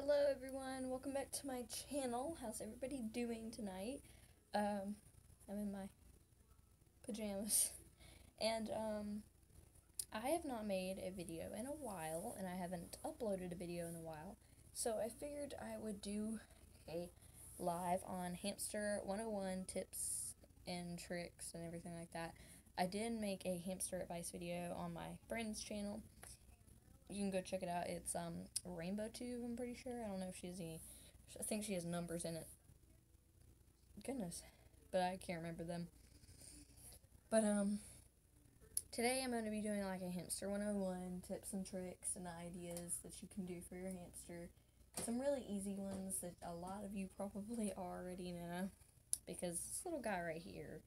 Hello everyone, welcome back to my channel. How's everybody doing tonight? I'm in my pajamas. And I have not made a video in a while, and I haven't uploaded a video in a while. So I figured I would do a live on Hamster 101 tips and tricks and everything like that. I did make a hamster advice video on my friend's channel. You can go check it out. It's Rainbow Tube, I'm pretty sure. I don't know if she has any. I think she has numbers in it. Goodness. But I can't remember them. But today I'm going to be doing like a Hamster 101 tips and tricks and ideas that you can do for your hamster. Some really easy ones that a lot of you probably already know, because this little guy right here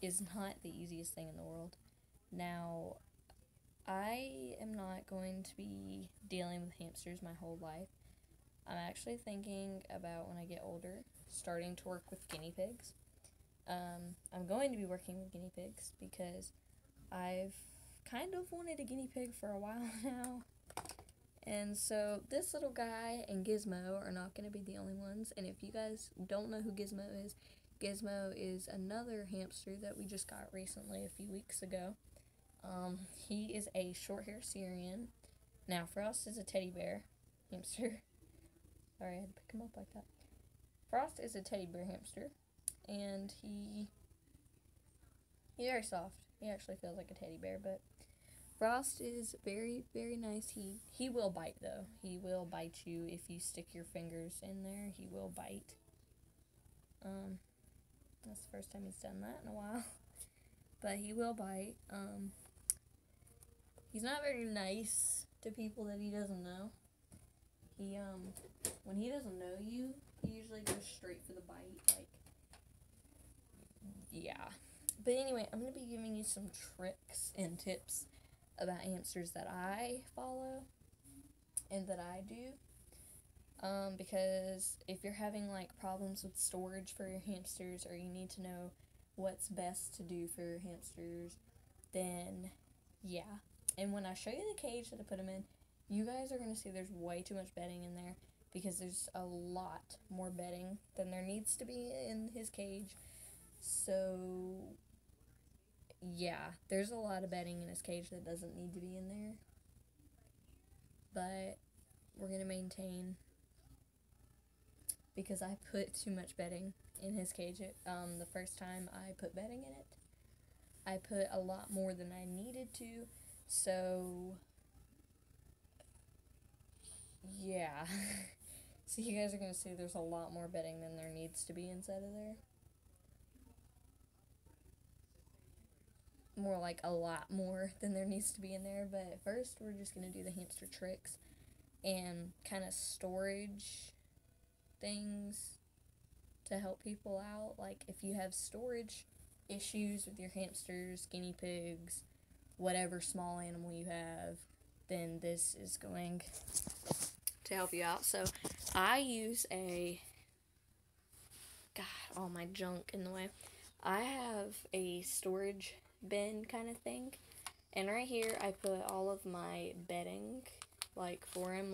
is not the easiest thing in the world. Now, I am not going to be dealing with hamsters my whole life. I'm actually thinking about, when I get older, starting to work with guinea pigs. I'm going to be working with guinea pigs because I've kind of wanted a guinea pig for a while now. And so this little guy and Gizmo are not going to be the only ones. And if you guys don't know who Gizmo is another hamster that we just got recently a few weeks ago. He is a short-hair Syrian. Now, Frost is a teddy bear hamster. Sorry, I had to pick him up like that. Frost is a teddy bear hamster, and he's very soft. He actually feels like a teddy bear, but Frost is very, very nice. He will bite, though. He will bite you if you stick your fingers in there. He will bite. That's the first time he's done that in a while. But he will bite. He's not very nice to people that he doesn't know. When he doesn't know you, he usually goes straight for the bite, yeah. But anyway, I'm going to be giving you some tricks and tips about hamsters that I follow and that I do. Because if you're having, problems with storage for your hamsters, or you need to know what's best to do for your hamsters, then, yeah. And when I show you the cage that I put them in, you guys are going to see there's way too much bedding in there, because there's a lot more bedding than there needs to be in his cage. So, yeah, there's a lot of bedding in his cage that doesn't need to be in there. But we're going to maintain, because I put too much bedding in his cage. The first time I put bedding in it, I put a lot more than I needed to. So, yeah. So you guys are going to see there's a lot more bedding than there needs to be inside of there. More like a lot more than there needs to be in there. But first, we're just going to do the hamster tricks and kind of storage things to help people out. Like, if you have storage issues with your hamsters, guinea pigs, whatever small animal you have, then this is going to help you out. So I use all my junk in the way. I have a storage bin kind of thing, and right here I put all of my bedding, for him.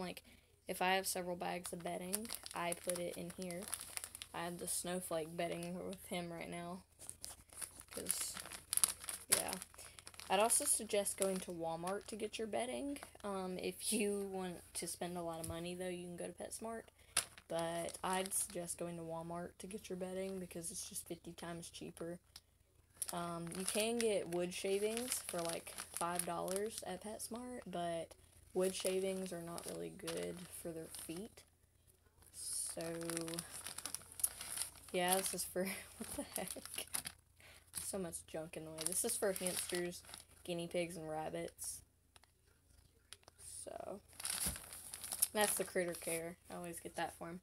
If I have several bags of bedding, I put it in here. I have the snowflake bedding with him right now, because, yeah. I'd also suggest going to Walmart to get your bedding. If you want to spend a lot of money, though, you can go to PetSmart. But I'd suggest going to Walmart to get your bedding, because it's just 50 times cheaper. You can get wood shavings for $5 at PetSmart, but wood shavings are not really good for their feet. So, yeah, this is for, what the heck? So much junk in the way. This is for hamsters, guinea pigs, and rabbits. So, that's the critter care. I always get that for him.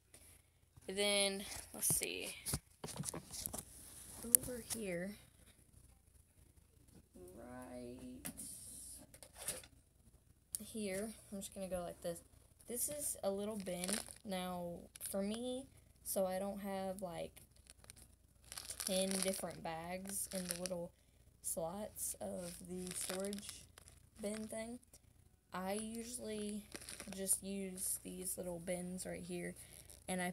And then, let's see. Over here, right here, I'm just going to go like this. This is a little bin. Now, for me, so I don't have 10 different bags in the little slots of the storage bin thing, I usually just use these little bins right here, and I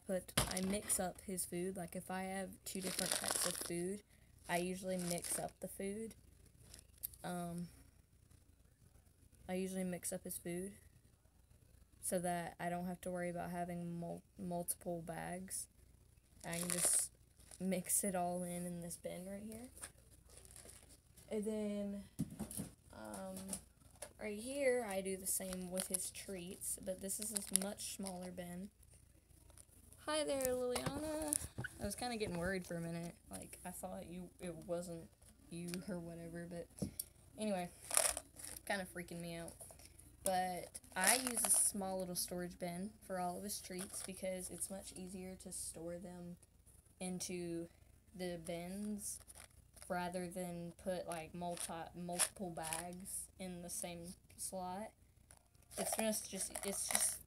mix up his food. Like, if I have 2 different types of food, I usually mix up the food. I usually mix up his food so that I don't have to worry about having multiple bags. I can just mix it all in this bin right here. And then, right here, I do the same with his treats, but this is a much smaller bin. Hi there, Liliana. I was kind of getting worried for a minute. Like, I thought it wasn't you or whatever, but anyway, kind of freaking me out. But I use a small little storage bin for all of his treats because it's much easier to store them into the bins rather than put like multiple bags in the same slot. It's just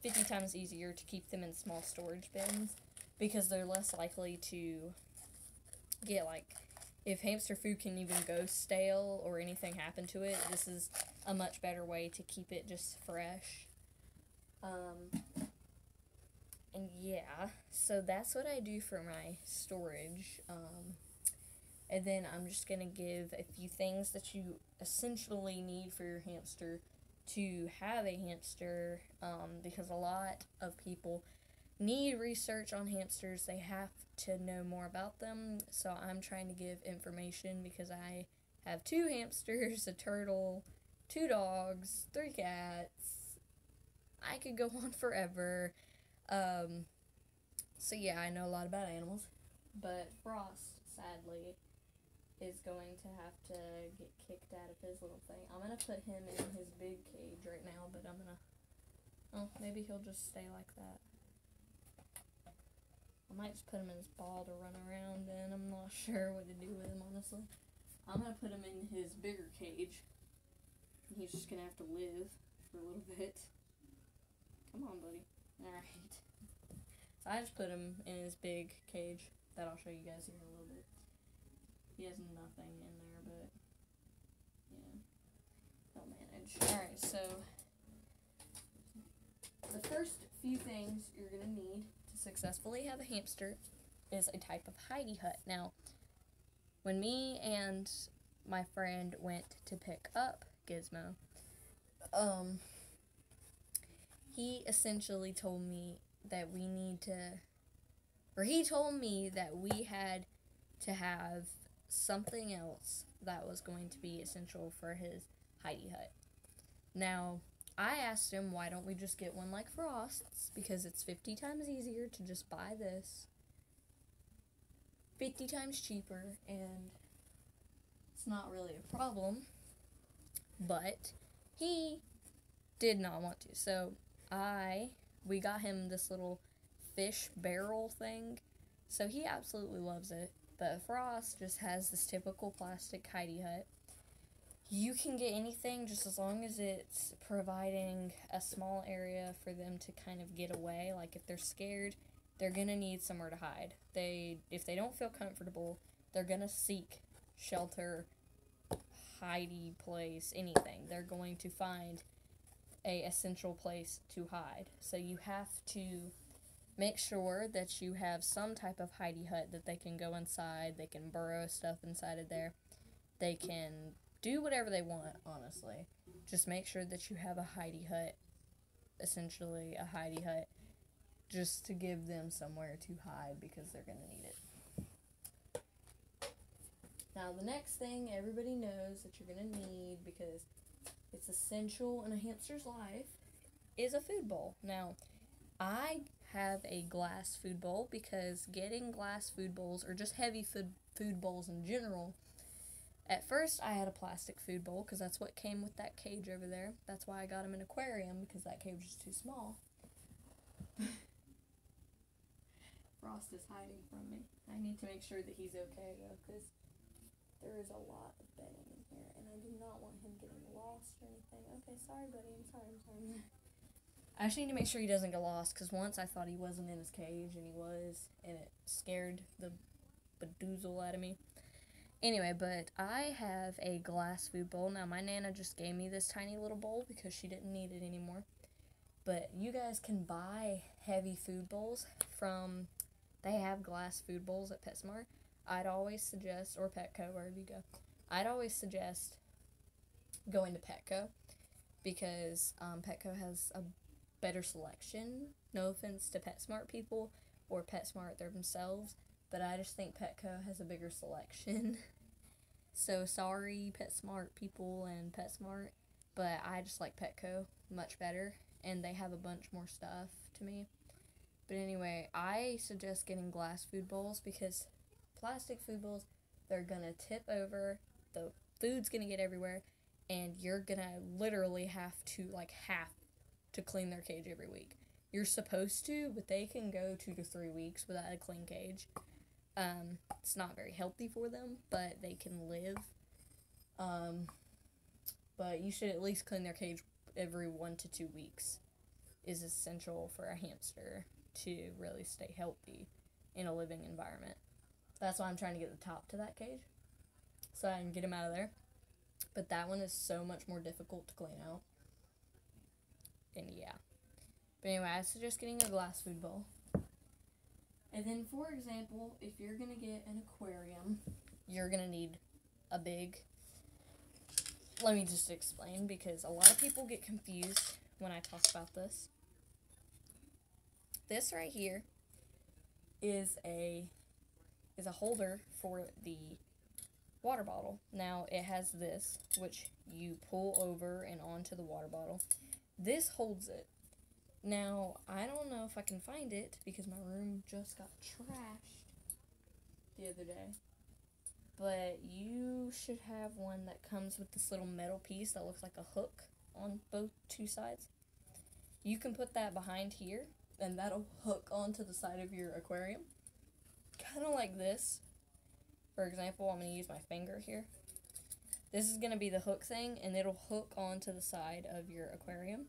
50 times easier to keep them in small storage bins because they're less likely to get, like, if hamster food can even go stale or anything happen to it, this is a much better way to keep it just fresh. And yeah, so that's what I do for my storage. And then I'm just going to give a few things that you essentially need for your hamster to have a hamster, because a lot of people need research on hamsters. They have to know more about them, so I'm trying to give information because I have 2 hamsters, a turtle, 2 dogs, 3 cats. I could go on forever. So yeah, I know a lot about animals, but Frost, sadly, is going to have to get kicked out of his little thing. I'm going to put him in his big cage right now, but I'm going to, oh, maybe he'll just stay like that. I might just put him in his ball to run around in. I'm not sure what to do with him, honestly. I'm going to put him in his bigger cage. He's just going to have to live for a little bit. Come on, buddy. Alright. So I just put him in his big cage that I'll show you guys here in a little bit. He has nothing in there, but yeah, he'll manage. Alright, so the first few things you're going to need to successfully have a hamster is a type of hidey hut. Now, when me and my friend went to pick up Gizmo, he essentially told me that he told me that we had to have something else that was going to be essential for his hidey hut. Now, I asked him, why don't we just get one like Frost's, because it's 50 times easier to just buy this, 50 times cheaper, and it's not really a problem, but he did not want to. So we got him this little fish barrel thing, so he absolutely loves it. But Frost just has this typical plastic hidey hut. You can get anything just as long as it's providing a small area for them to kind of get away. Like, if they're scared, they're gonna need somewhere to hide. If they don't feel comfortable, they're gonna seek shelter, hidey place, anything. They're going to find a essential place to hide. So you have to make sure that you have some type of hidey hut that they can go inside. They can burrow stuff inside of there. They can do whatever they want, honestly. Just make sure that you have a hidey hut, essentially a hidey hut, just to give them somewhere to hide because they're going to need it. Now, the next thing everybody knows that you're going to need, because it's essential in a hamster's life, is a food bowl. Now, I have a glass food bowl because getting glass food bowls, or just heavy food bowls in general, at first I had a plastic food bowl because that's what came with that cage over there. That's why I got him an aquarium, because that cage is too small. Frost is hiding from me. I need to make sure that he's okay, though, because there is a lot of bedding in here, and I do not want him getting lost or anything. Okay, sorry, buddy. I'm sorry. I just need to make sure he doesn't get lost, because once I thought he wasn't in his cage, and he was, and it scared the bedoozle out of me. Anyway, but I have a glass food bowl. Now, my Nana just gave me this tiny little bowl because she didn't need it anymore. But you guys can buy heavy food bowls from, they have glass food bowls at PetSmart. I'd always suggest, or Petco, wherever you go, I'd always suggest going to Petco, because Petco has a better selection. No offense to PetSmart people or PetSmart themselves, but I just think Petco has a bigger selection. So sorry, PetSmart people and PetSmart, but I just like Petco much better, and they have a bunch more stuff to me. But anyway, I suggest getting glass food bowls, because plastic food bowls, they're gonna tip over, the food's gonna get everywhere, and you're gonna literally have to clean their cage every week. You're supposed to, but they can go 2 to 3 weeks without a clean cage. It's not very healthy for them, but they can live. But you should at least clean their cage every 1 to 2 weeks. Is essential for a hamster to really stay healthy in a living environment. That's why I'm trying to get the top to that cage, so I can get him out of there. But that one is so much more difficult to clean out. And yeah. But anyway, I suggest getting a glass food bowl. And then, for example, if you're going to get an aquarium, you're going to need a big... Let me just explain, because a lot of people get confused when I talk about this. This right here is a holder for the water bottle. Now, it has this, which you pull over and onto the water bottle. This holds it. Now, I don't know if I can find it, because my room just got trashed the other day. But you should have one that comes with this little metal piece that looks like a hook on both two sides. You can put that behind here, and that'll hook onto the side of your aquarium. Kind of like this. For example, I'm going to use my finger here. This is going to be the hook thing, and it'll hook onto the side of your aquarium.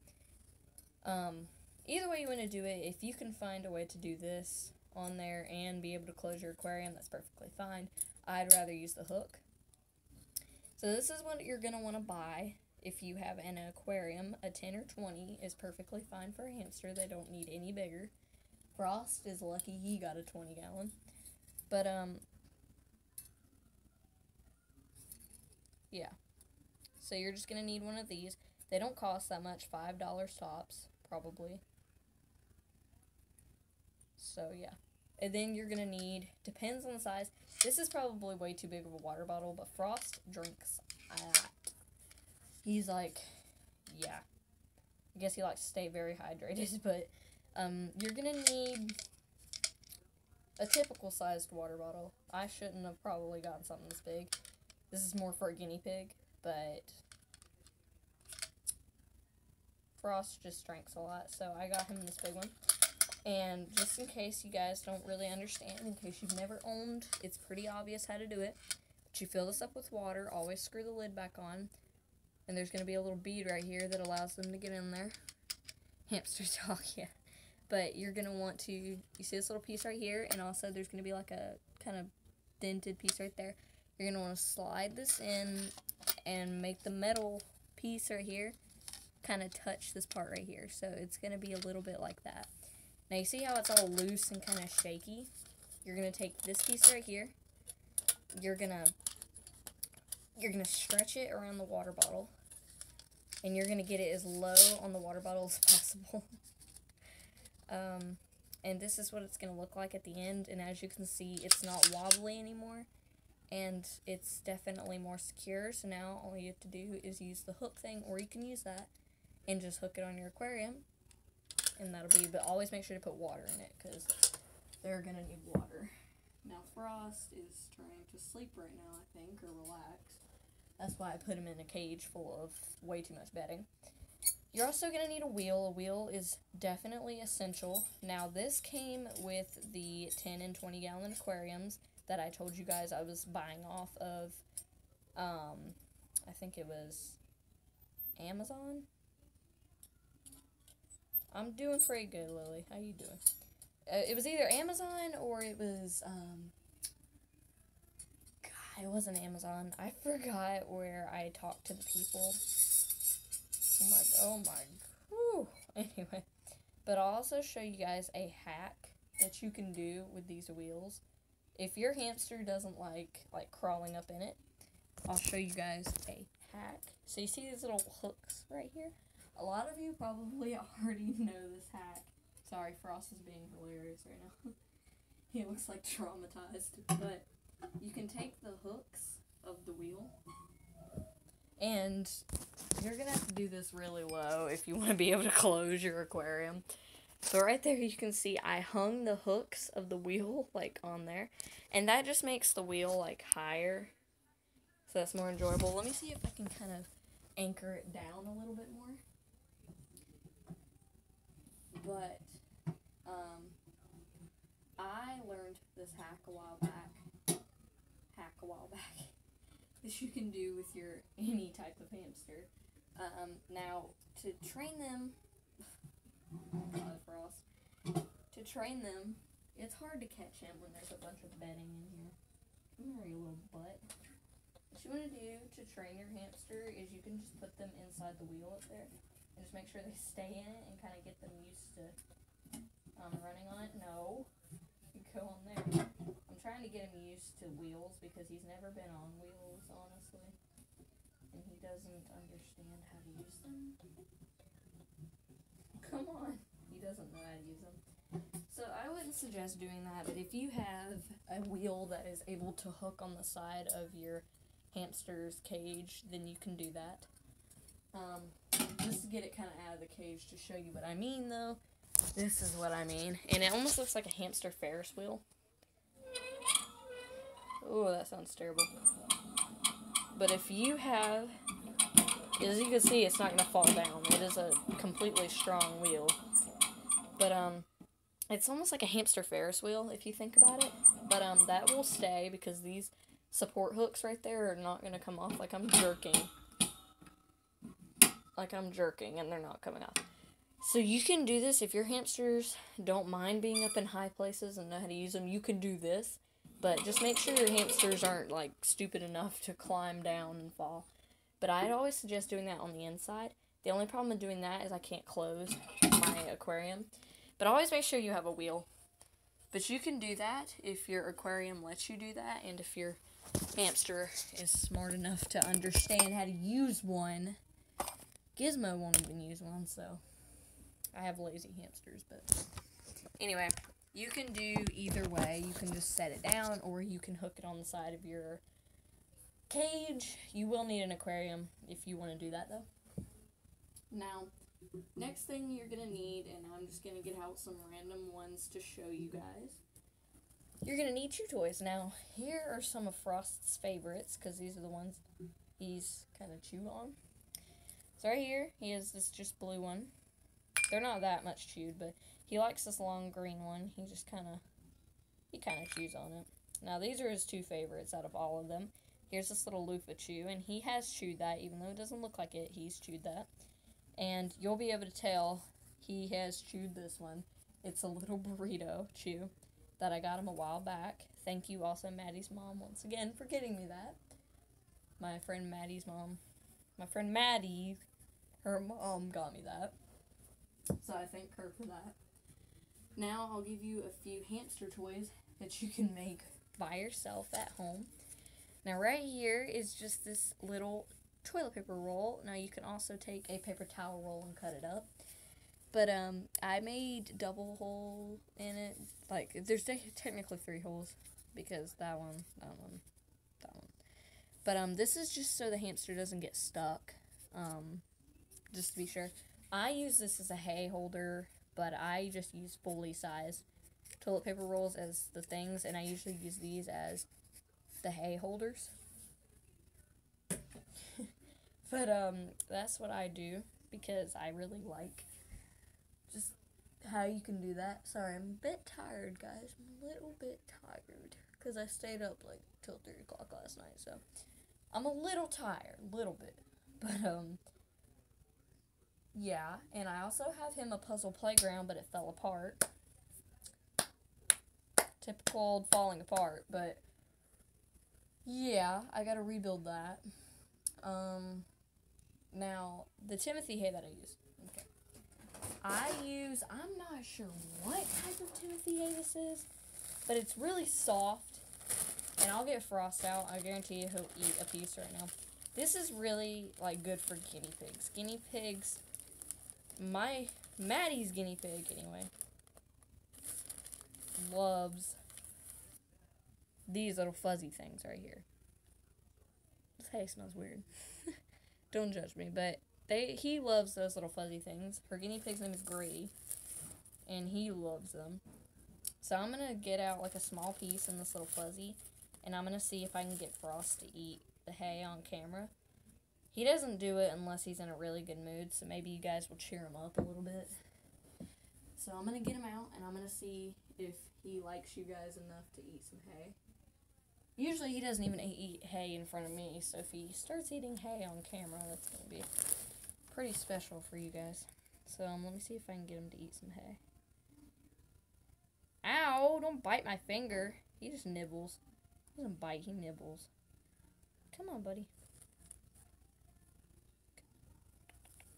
Either way you want to do it, if you can find a way to do this on there and be able to close your aquarium, that's perfectly fine. I'd rather use the hook. So this is what you're going to want to buy if you have an aquarium. A 10 or 20 is perfectly fine for a hamster. They don't need any bigger. Frost is lucky he got a 20 gallon. But, yeah. So you're just going to need one of these. They don't cost that much, $5 tops, probably. So, yeah. And then you're going to need, depends on the size. This is probably way too big of a water bottle, but Frost drinks a lot. He's like, yeah. I guess he likes to stay very hydrated, but you're going to need a typical sized water bottle. I shouldn't have probably gotten something this big. This is more for a guinea pig, but Frost just drinks a lot, so I got him this big one. And just in case you guys don't really understand, in case you've never owned, it's pretty obvious how to do it. But you fill this up with water, always screw the lid back on, and there's going to be a little bead right here that allows them to get in there. Hamster talk, yeah. But you're going to want to, you see this little piece right here, and also there's going to be like a kind of dented piece right there. You're going to want to slide this in and make the metal piece right here kind of touch this part right here. So it's going to be a little bit like that. Now, you see how it's all loose and kind of shaky? You're going to take this piece right here. You're going to stretch it around the water bottle. And you're going to get it as low on the water bottle as possible. And this is what it's going to look like at the end. And as you can see, it's not wobbly anymore. And it's definitely more secure. So now all you have to do is use the hook thing, or you can use that and just hook it on your aquarium. And that'll be, but always make sure to put water in it, because they're going to need water. Now, Frost is trying to sleep right now, I think, or relax. That's why I put him in a cage full of way too much bedding. You're also going to need a wheel. A wheel is definitely essential. Now, this came with the 10 and 20 gallon aquariums that I told you guys I was buying off of, I think it was Amazon. I'm doing pretty good, Lily. How you doing? It was either Amazon or it was, God, it wasn't Amazon. I forgot where I talked to the people. Oh my, whew. Anyway, but I'll also show you guys a hack that you can do with these wheels. If your hamster doesn't like crawling up in it, I'll show you guys a hack. So you see these little hooks right here? A lot of you probably already know this hack. Sorry, Frost is being hilarious right now. He looks like traumatized. But you can take the hooks of the wheel, and you're going to have to do this really low if you want to be able to close your aquarium. So right there you can see I hung the hooks of the wheel like on there, and that just makes the wheel like higher, so that's more enjoyable. Let me see if I can kind of anchor it down a little bit more. But I learned this hack a while back. That you can do with your any type of hamster. Now to train them. Frost. To train them, it's hard to catch him when there's a bunch of bedding in here. Come here, you little butt. What you want to do to train your hamster is you can just put them inside the wheel up there and just make sure they stay in it and kind of get them used to running on it. No, you go on there. I'm trying to get him used to wheels because he's never been on wheels, honestly, and he doesn't understand how to use them. Come on. He doesn't know how to use them. So I wouldn't suggest doing that, but if you have a wheel that is able to hook on the side of your hamster's cage, then you can do that. Just to get it kind of out of the cage to show you what I mean, though, this is what I mean. And it almost looks like a hamster Ferris wheel. Oh, that sounds terrible. But if you have... As you can see, it's not going to fall down. It is a completely strong wheel. But, it's almost like a hamster Ferris wheel, if you think about it. But, that will stay because these support hooks right there are not going to come off like I'm jerking. And they're not coming off. So you can do this if your hamsters don't mind being up in high places and know how to use them. You can do this. But just make sure your hamsters aren't, like, stupid enough to climb down and fall. But I'd always suggest doing that on the inside. The only problem with doing that is I can't close my aquarium. But always make sure you have a wheel. But you can do that if your aquarium lets you do that, and if your hamster is smart enough to understand how to use one. Gizmo won't even use one, so I have lazy hamsters. But anyway, you can do either way. You can just set it down, or you can hook it on the side of your cage. You will need an aquarium if you want to do that, though. Now, next thing you're going to need, and I'm just going to get out some random ones to show you guys. You're going to need chew toys. Now, here are some of Frost's favorites, because these are the ones he's kind of chewed on. So right here, he has this just blue one. They're not that much chewed, but he likes this long green one. He kind of chews on it. Now, these are his two favorites out of all of them. Here's this little loofah chew, and he has chewed that, even though it doesn't look like it, he's chewed that. And you'll be able to tell he has chewed this one. It's a little burrito chew that I got him a while back. Thank you also, Maddie's mom, once again, for getting me that. My friend Maddie, her mom got me that. So I thank her for that. Now I'll give you a few hamster toys that you can make by yourself at home. Now right here is just this little toilet paper roll. Now you can also take a paper towel roll and cut it up. But I made double hole in it. Like, there's technically 3 holes because that one. But this is just so the hamster doesn't get stuck. Just to be sure. I use this as a hay holder, but I just use fully sized toilet paper rolls as the things, and I usually use these as the hay holders. But that's what I do because I really like just how you can do that. Sorry, I'm a bit tired, guys. I'm a little bit tired because I stayed up like till 3 o'clock last night, so I'm a little tired, a little bit. But yeah, and I also have him a puzzle playground, but it fell apart. Typical falling apart, but yeah, I gotta rebuild that. Now, the Timothy hay that I use. Okay. I'm not sure what type of Timothy hay this is, but it's really soft, and I'll get Frost out. I guarantee you he'll eat a piece right now. This is really, like, good for guinea pigs. Guinea pigs, Maddie's guinea pig, anyway, loves these little fuzzy things right here. This hay smells weird. Don't judge me, but he loves those little fuzzy things. Her guinea pig's name is Grady, and he loves them. So I'm going to get out like a small piece in this little fuzzy, and I'm going to see if I can get Frost to eat the hay on camera. He doesn't do it unless he's in a really good mood, so maybe you guys will cheer him up a little bit. So I'm going to get him out, and I'm going to see if he likes you guys enough to eat some hay. Usually he doesn't even eat hay in front of me, so if he starts eating hay on camera, that's going to be pretty special for you guys. So let me see if I can get him to eat some hay. Ow, don't bite my finger. He just nibbles. He doesn't bite, he nibbles. Come on, buddy.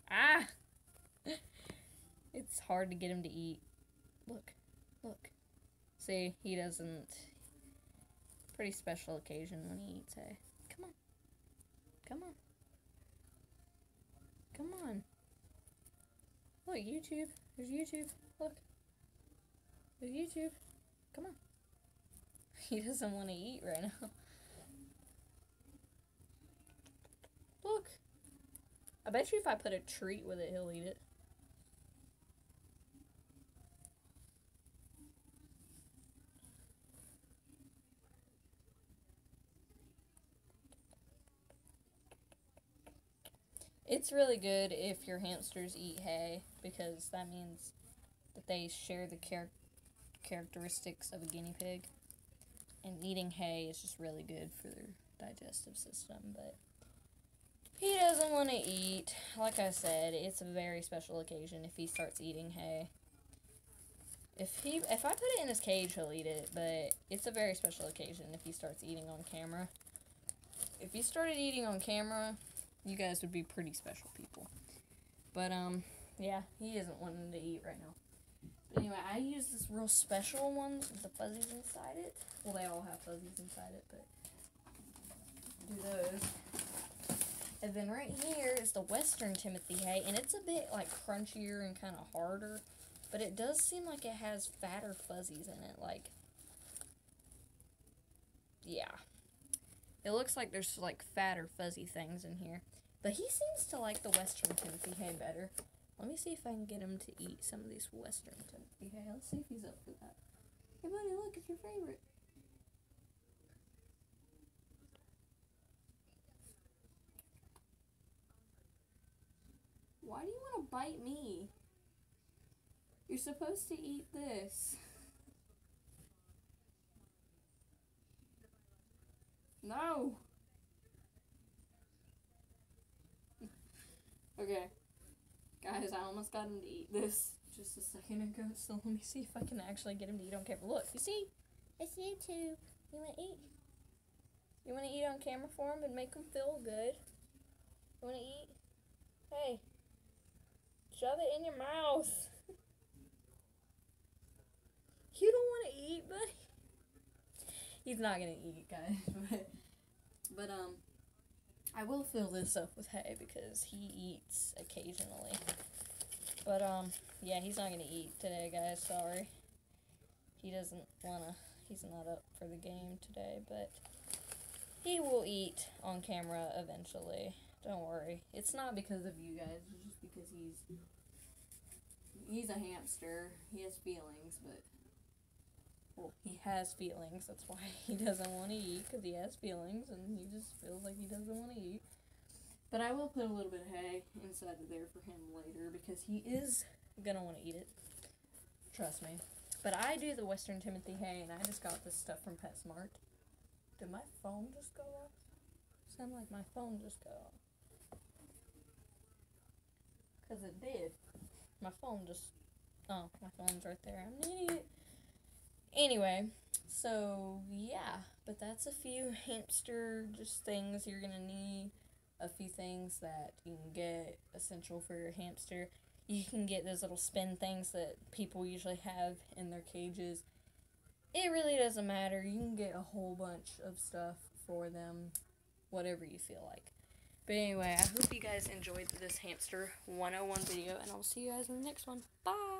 Ah! It's hard to get him to eat. Look. See, he doesn't. Pretty special occasion when he eats hay. Come on. Look, YouTube. There's YouTube. Look. There's YouTube. Come on. He doesn't want to eat right now. Look. I bet you if I put a treat with it, he'll eat it. It's really good if your hamsters eat hay, because that means that they share the characteristics of a guinea pig. And eating hay is just really good for their digestive system, but he doesn't want to eat. Like I said, it's a very special occasion if he starts eating hay. If I put it in his cage, he'll eat it, but it's a very special occasion if he starts eating on camera. If he started eating on camera, you guys would be pretty special people. But, yeah, he isn't wanting to eat right now. But anyway, I use this real special one with the fuzzies inside it. Well, they all have fuzzies inside it, but do those. And then right here is the Western Timothy hay, and it's a bit, like, crunchier and kind of harder. But it does seem like it has fatter fuzzies in it, like, yeah. It looks like there's, like, fatter fuzzy things in here. But he seems to like the Western Timothy hay better. Let me see if I can get him to eat some of these Western Timothy hay. Let's see if he's up for that. Hey, buddy, look, it's your favorite. Why do you want to bite me? You're supposed to eat this. No! Okay. Guys, I almost got him to eat this just a second ago, so let me see if I can actually get him to eat on camera. Look, you see? It's YouTube. You want to eat? You want to eat on camera for him and make him feel good? You want to eat? Hey. Shove it in your mouth. You don't want to eat, buddy? He's not going to eat, guys. But, I will fill this up with hay because he eats occasionally. But, yeah, he's not going to eat today, guys. Sorry. He doesn't want to. He's not up for the game today, but he will eat on camera eventually. Don't worry. It's not because of you guys. It's just because he's a hamster. He has feelings, but, well, he has feelings. That's why he doesn't want to eat, because he has feelings, and he just feels like he doesn't want to eat. But I will put a little bit of hay inside of there for him later, because he is going to want to eat it. Trust me. But I do the Western Timothy hay, and I just got this stuff from PetSmart. Did my phone just go off? Sounded like my phone just got off. Because it did. My phone just... Oh, my phone's right there. I'm an idiot. Anyway, so, yeah. But that's a few hamster just things you're going to need. A few things that you can get essential for your hamster. you can get those little spin things that people usually have in their cages. It really doesn't matter. You can get a whole bunch of stuff for them, whatever you feel like. But anyway, I hope you guys enjoyed this Hamster 101 video, and I'll see you guys in the next one. Bye!